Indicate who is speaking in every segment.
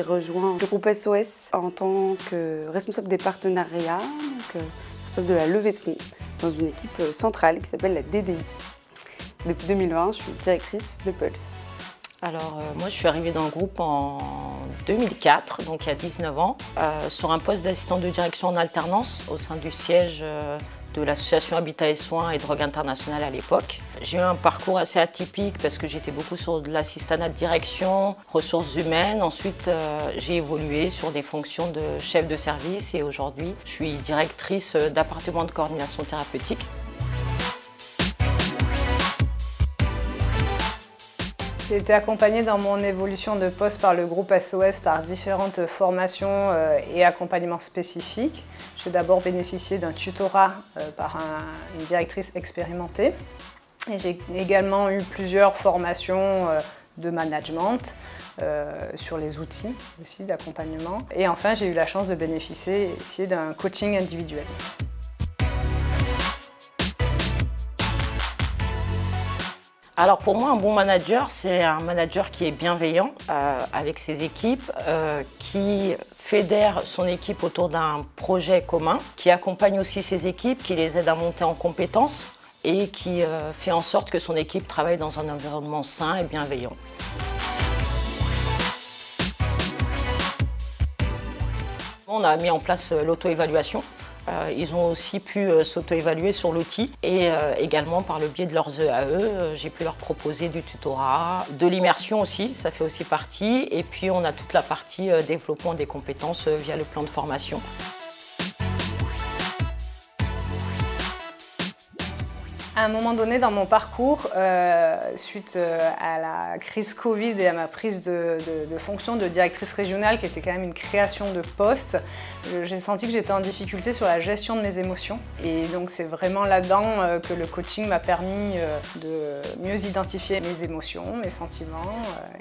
Speaker 1: J'ai rejoint le groupe SOS en tant que responsable des partenariats, donc responsable de la levée de fonds, dans une équipe centrale qui s'appelle la DDI. Depuis 2020, je suis directrice de Pulse.
Speaker 2: Alors moi je suis arrivée dans le groupe en 2004, donc il y a 19 ans, sur un poste d'assistant de direction en alternance au sein du siège de l'association Habitat et Soins et Drogue Internationale à l'époque. J'ai eu un parcours assez atypique parce que j'étais beaucoup sur de l'assistanat de direction, ressources humaines. Ensuite, j'ai évolué sur des fonctions de chef de service et aujourd'hui, je suis directrice d'appartement de coordination thérapeutique.
Speaker 3: J'ai été accompagnée dans mon évolution de poste par le groupe SOS par différentes formations et accompagnements spécifiques. J'ai d'abord bénéficié d'un tutorat par une directrice expérimentée. Et j'ai également eu plusieurs formations de management sur les outils aussi d'accompagnement. Et enfin, j'ai eu la chance de bénéficier ici d'un coaching individuel.
Speaker 2: Alors pour moi, un bon manager, c'est un manager qui est bienveillant avec ses équipes, qui fédère son équipe autour d'un projet commun, qui accompagne aussi ses équipes, qui les aide à monter en compétences et qui fait en sorte que son équipe travaille dans un environnement sain et bienveillant. On a mis en place l'auto-évaluation. Ils ont aussi pu s'auto-évaluer sur l'outil et également par le biais de leurs EAE, j'ai pu leur proposer du tutorat, de l'immersion aussi, ça fait aussi partie. Et puis on a toute la partie développement des compétences via le plan de formation.
Speaker 3: À un moment donné dans mon parcours, suite à la crise Covid et à ma prise de fonction de directrice régionale, qui était quand même une création de poste, j'ai senti que j'étais en difficulté sur la gestion de mes émotions. Et donc c'est vraiment là-dedans que le coaching m'a permis de mieux identifier mes émotions, mes sentiments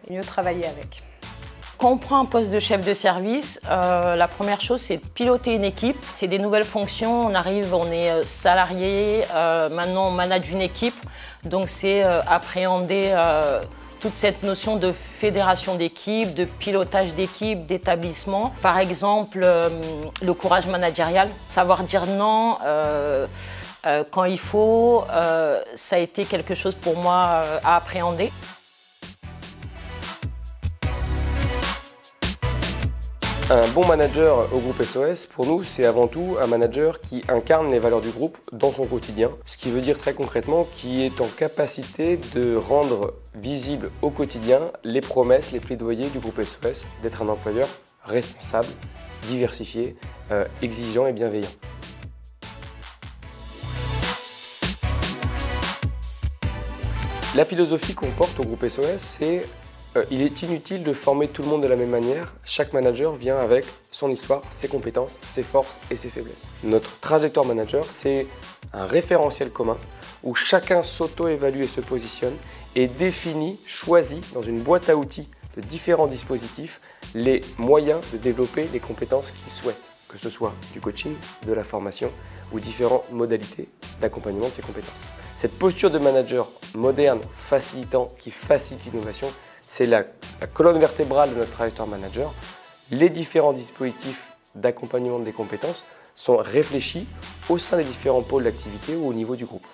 Speaker 3: et mieux travailler avec.
Speaker 2: Quand on prend un poste de chef de service, la première chose, c'est de piloter une équipe. C'est des nouvelles fonctions, on arrive, on est salarié, maintenant on manage une équipe. Donc c'est appréhender toute cette notion de fédération d'équipe, de pilotage d'équipe, d'établissement. Par exemple, le courage managérial, savoir dire non quand il faut, ça a été quelque chose pour moi à appréhender.
Speaker 4: Un bon manager au groupe SOS, pour nous, c'est avant tout un manager qui incarne les valeurs du groupe dans son quotidien. Ce qui veut dire très concrètement qu'il est en capacité de rendre visible au quotidien les promesses, les plaidoyers du groupe SOS, d'être un employeur responsable, diversifié, exigeant et bienveillant. La philosophie qu'on porte au groupe SOS, c'est il est inutile de former tout le monde de la même manière. Chaque manager vient avec son histoire, ses compétences, ses forces et ses faiblesses. Notre trajectoire manager, c'est un référentiel commun où chacun s'auto-évalue et se positionne et définit, choisit dans une boîte à outils de différents dispositifs les moyens de développer les compétences qu'il souhaite, que ce soit du coaching, de la formation ou différentes modalités d'accompagnement de ces compétences. Cette posture de manager moderne, facilitant, qui facilite l'innovation, c'est la colonne vertébrale de notre trajectoire manager. Les différents dispositifs d'accompagnement des compétences sont réfléchis au sein des différents pôles d'activité ou au niveau du groupe.